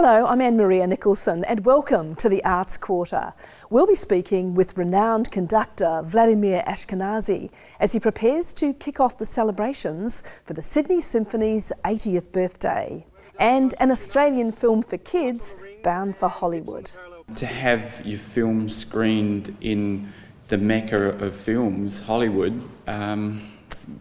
Hello, I'm Maria Nicholson and welcome to the Arts Quarter. We'll be speaking with renowned conductor Vladimir Ashkenazy as he prepares to kick off the celebrations for the Sydney Symphony's 80th birthday and an Australian film for kids bound for Hollywood. To have your film screened in the mecca of films, Hollywood,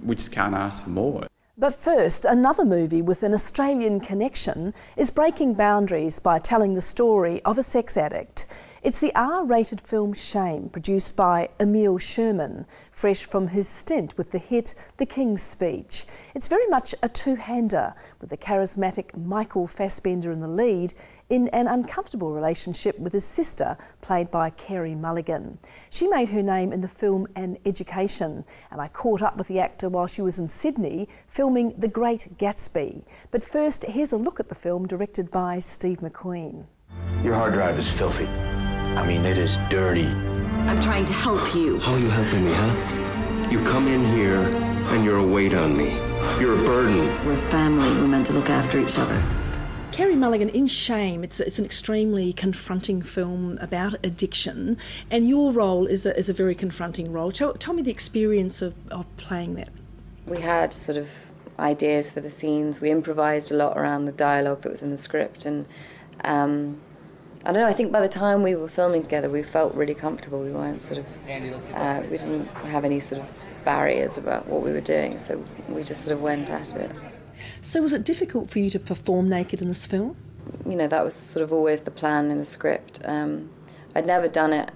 we just can't ask for more. But first, another movie with an Australian connection is breaking boundaries by telling the story of a sex addict. It's the R-rated film Shame, produced by Emil Sherman, fresh from his stint with the hit The King's Speech. It's very much a two-hander, with the charismatic Michael Fassbender in the lead in an uncomfortable relationship with his sister, played by Carey Mulligan. She made her name in the film An Education, and I caught up with the actor while she was in Sydney filming The Great Gatsby. But first, here's a look at the film directed by Steve McQueen. Your hard drive is filthy. I mean, it is dirty. I'm trying to help you. How are you helping me, huh? You come in here and you're a weight on me. You're a burden. We're family. We're meant to look after each other. Carey Mulligan, in Shame, it's an extremely confronting film about addiction, and your role is a very confronting role. Tell me the experience of playing that. We had sort of ideas for the scenes. We improvised a lot around the dialogue that was in the script, and I don't know, I think by the time we were filming together, we felt really comfortable. We weren't sort of, we didn't have any sort of barriers about what we were doing, so we just sort of went at it. So was it difficult for you to perform naked in this film? You know, that was sort of always the plan in the script. I'd never done it.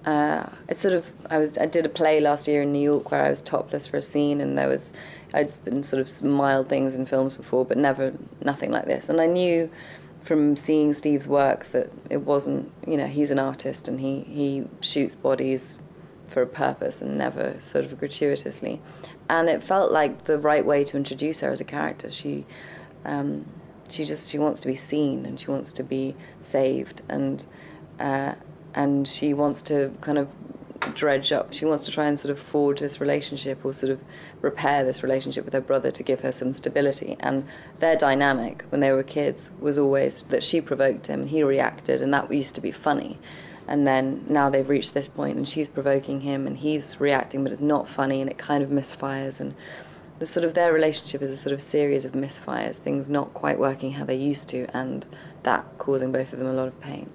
I did a play last year in New York where I was topless for a scene, and I'd been sort of mild things in films before, but nothing like this. And I knew from seeing Steve's work that it wasn't, you know, he's an artist and he shoots bodies for a purpose and never sort of gratuitously. And it felt like the right way to introduce her as a character. She wants to be seen, and she wants to be saved, and she wants to kind of dredge up. She wants to try and sort of forge this relationship, or sort of repair this relationship with her brother to give her some stability. And their dynamic when they were kids was always that she provoked him and he reacted, and that used to be funny. And then now they've reached this point and she's provoking him and he's reacting, but it's not funny and it kind of misfires. And the sort of their relationship is a sort of series of misfires, things not quite working how they used to, and that causing both of them a lot of pain.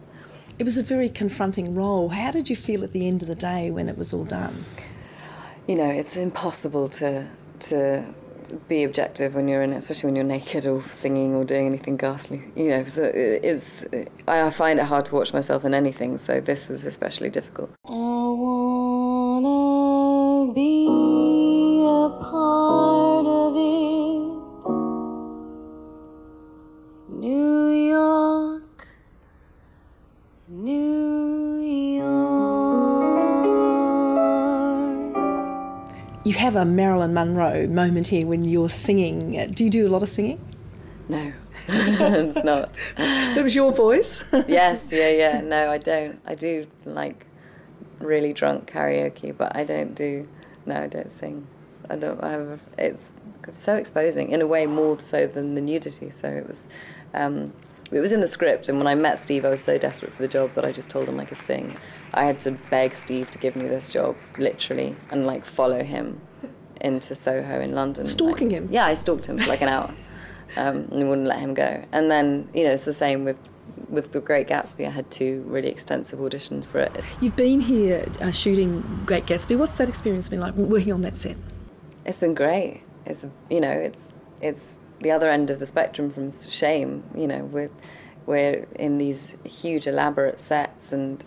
It was a very confronting role. How did you feel at the end of the day when it was all done? You know, it's impossible to be objective when you're in it, especially when you're naked or singing or doing anything ghastly. You know, so I find it hard to watch myself in anything, so this was especially difficult. I wanna be a part of it. New York, New York. You have a Marilyn Monroe moment here when you're singing. Do you do a lot of singing? No, it's not. But it was your voice? Yes, yeah. No, I don't. I do, like, really drunk karaoke, but I don't sing. It's so exposing, in a way more so than the nudity, so it was in the script, and when I met Steve, I was so desperate for the job that I just told him I could sing. I had to beg Steve to give me this job, literally, and, like, follow him into Soho in London. Stalking him? Yeah, I stalked him for like an hour and wouldn't let him go. And then, you know, it's the same with The Great Gatsby. I had 2 really extensive auditions for it. You've been here shooting Great Gatsby. What's that experience been like, working on that set? It's been great. It's, you know, it's the other end of the spectrum from Shame. You know, we're in these huge elaborate sets and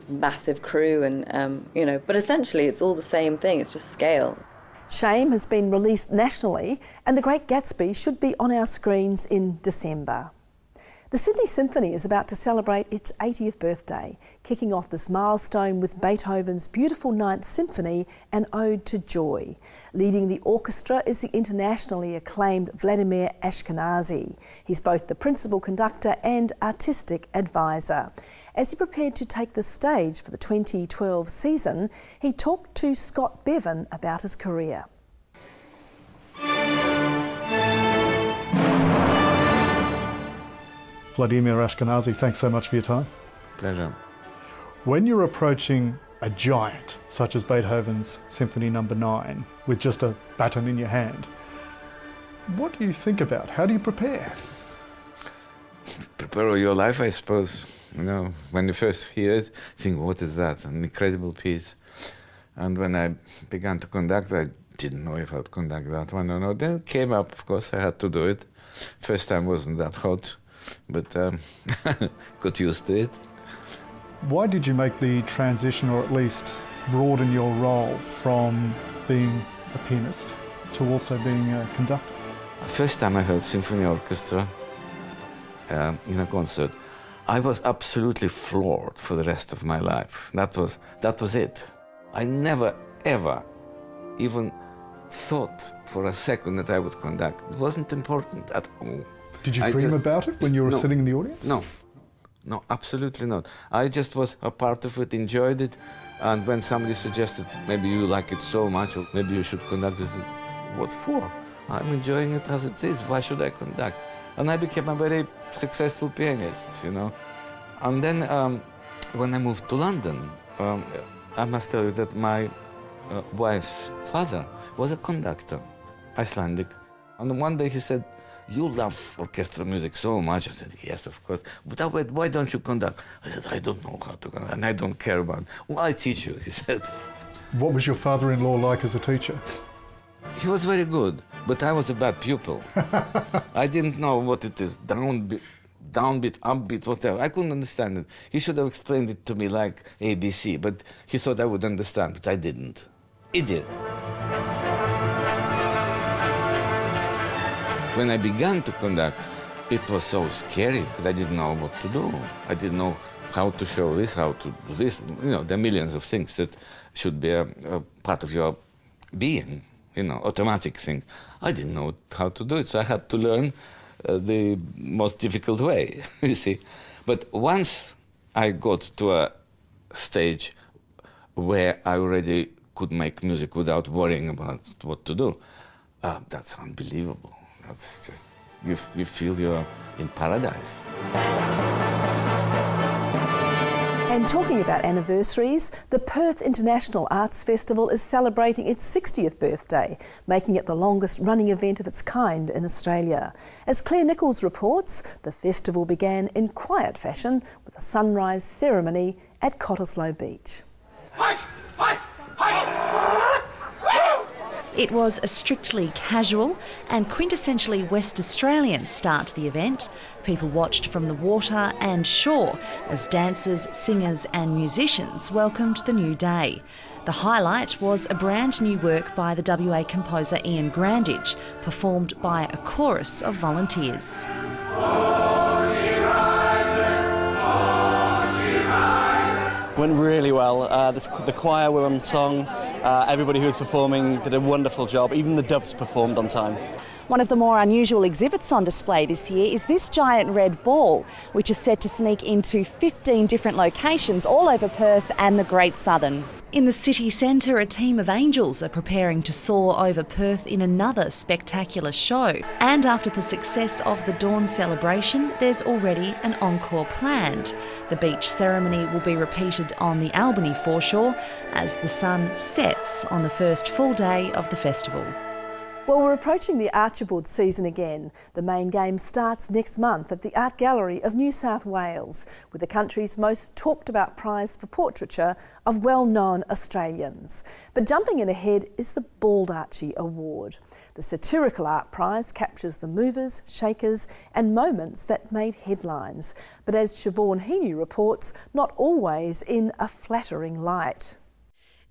massive crew, and you know, but essentially it's all the same thing. It's just scale. Shame has been released nationally, and The Great Gatsby should be on our screens in December. The Sydney Symphony is about to celebrate its 80th birthday, kicking off this milestone with Beethoven's beautiful Ninth Symphony, An Ode to Joy. Leading the orchestra is the internationally acclaimed Vladimir Ashkenazy. He's both the principal conductor and artistic advisor. As he prepared to take the stage for the 2012 season, he talked to Scott Bevan about his career. Vladimir Ashkenazy, thanks so much for your time. Pleasure. When you're approaching a giant, such as Beethoven's Symphony No. 9, with just a baton in your hand, what do you think about? How do you prepare? Prepare all your life, I suppose. You know, when you first hear it, you think, what is that? An incredible piece. And when I began to conduct, I didn't know if I would conduct that one or not. Then it came up, of course, I had to do it. First time wasn't that hot, but got used to it. Why did you make the transition, or at least broaden your role from being a pianist to also being a conductor? First time I heard symphony orchestra in a concert, I was absolutely floored for the rest of my life. That was it. I never, ever even thought for a second that I would conduct. It wasn't important at all. Did you dream about it when you were sitting in the audience? No, absolutely not. I just was a part of it, enjoyed it, and when somebody suggested, maybe you like it so much, or maybe you should conduct it, I said, what for? I'm enjoying it as it is, why should I conduct? And I became a very successful pianist, you know. And then when I moved to London, I must tell you that my wife's father was a conductor, Icelandic. And one day he said, you love orchestral music so much. I said, yes, of course. But why don't you conduct? I said, I don't know how to conduct, and I don't care about it. Well, I teach you, he said. What was your father-in-law like as a teacher? He was very good, but I was a bad pupil. I didn't know what it is, downbeat, upbeat, whatever. I couldn't understand it. He should have explained it to me like ABC, but he thought I would understand, but I didn't. He did. When I began to conduct, it was so scary because I didn't know what to do. I didn't know how to show this, how to do this. You know, there are millions of things that should be a part of your being, you know, automatic things. I didn't know how to do it, so I had to learn the most difficult way, you see. But once I got to a stage where I already could make music without worrying about what to do, that's unbelievable. That's just, you feel you're in paradise. And talking about anniversaries, the Perth International Arts Festival is celebrating its 60th birthday, making it the longest running event of its kind in Australia. As Claire Nichols reports, the festival began in quiet fashion with a sunrise ceremony at Cottesloe Beach. It was a strictly casual and quintessentially West Australian start to the event. People watched from the water and shore as dancers, singers and musicians welcomed the new day. The highlight was a brand new work by the WA composer Ian Grandage, performed by a chorus of volunteers. Went really well. The choir were on song. Everybody who was performing did a wonderful job. Even the doves performed on time. One of the more unusual exhibits on display this year is this giant red ball, which is set to sneak into 15 different locations all over Perth and the Great Southern. In the city centre, a team of angels are preparing to soar over Perth in another spectacular show. And after the success of the Dawn celebration, there's already an encore planned. The beach ceremony will be repeated on the Albany foreshore as the sun sets on the first full day of the festival. Well, we're approaching the Archibald season again. The main game starts next month at the Art Gallery of New South Wales with the country's most talked about prize for portraiture of well-known Australians. But jumping in ahead is the Bald Archie Award. The Satirical Art Prize captures the movers, shakers and moments that made headlines. But as Siobhan Heaney reports, not always in a flattering light.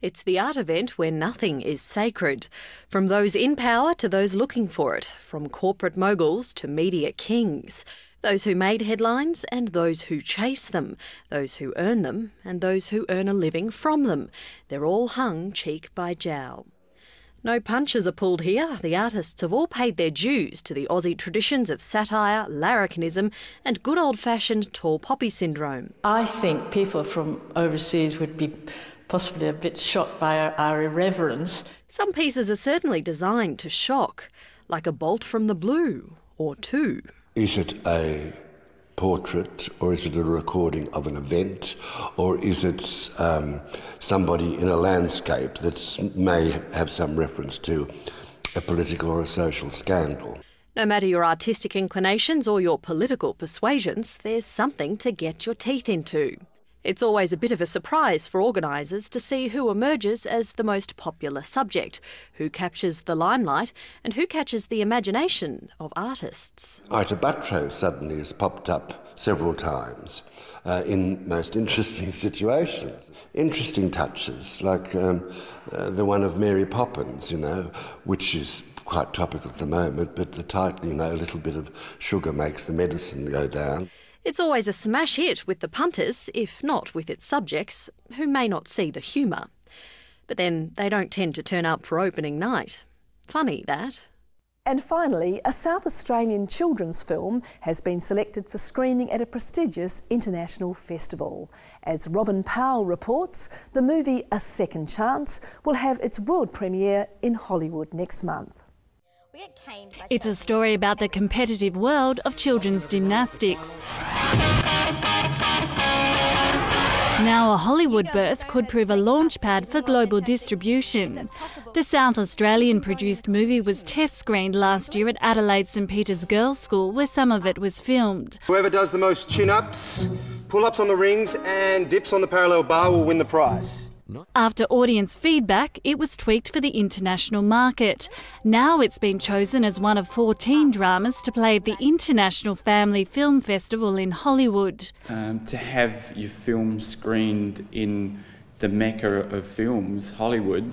It's the art event where nothing is sacred. From those in power to those looking for it, from corporate moguls to media kings. Those who made headlines and those who chase them. Those who earn them and those who earn a living from them. They're all hung cheek by jowl. No punches are pulled here. The artists have all paid their dues to the Aussie traditions of satire, larrikinism and good old-fashioned tall poppy syndrome. I think people from overseas would be possibly a bit shocked by our irreverence. Some pieces are certainly designed to shock, like a bolt from the blue or two. Is it a portrait, or is it a recording of an event, or is it somebody in a landscape that may have some reference to a political or a social scandal? No matter your artistic inclinations or your political persuasions, there's something to get your teeth into. It's always a bit of a surprise for organisers to see who emerges as the most popular subject, who captures the limelight and who catches the imagination of artists. Ita Buttrose suddenly has popped up several times in most interesting situations. Interesting touches, like the one of Mary Poppins, which is quite topical at the moment, but the title, a little bit of sugar makes the medicine go down. It's always a smash hit with the punters, if not with its subjects, who may not see the humour. But then they don't tend to turn up for opening night. Funny, that. And finally, a South Australian children's film has been selected for screening at a prestigious international festival. As Robin Powell reports, the movie A Second Chance will have its world premiere in Hollywood next month. It's a story about the competitive world of children's gymnastics. Now a Hollywood birth could prove a launchpad for global distribution. The South Australian-produced movie was test screened last year at Adelaide St Peter's Girls' School, where some of it was filmed. Whoever does the most chin-ups, pull-ups on the rings and dips on the parallel bar will win the prize. After audience feedback, it was tweaked for the international market. Now it's been chosen as one of 14 dramas to play at the International Family Film Festival in Hollywood. To have your film screened in the mecca of films, Hollywood,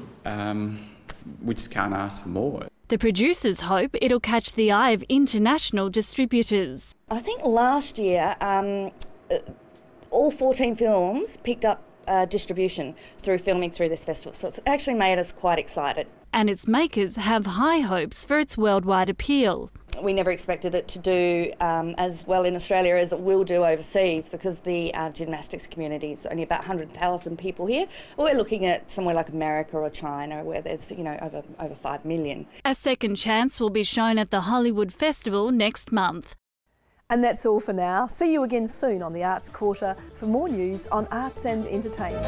we just can't ask for more. The producers hope it'll catch the eye of international distributors. I think last year all 14 films picked up distribution through filming through this festival, so it's actually made us quite excited. And its makers have high hopes for its worldwide appeal. We never expected it to do as well in Australia as it will do overseas, because the gymnastics community is only about 100,000 people here. We're looking at somewhere like America or China, where there's over 5 million. A Second Chance will be shown at the Hollywood Festival next month. And that's all for now. See you again soon on the Arts Quarter for more news on arts and entertainment.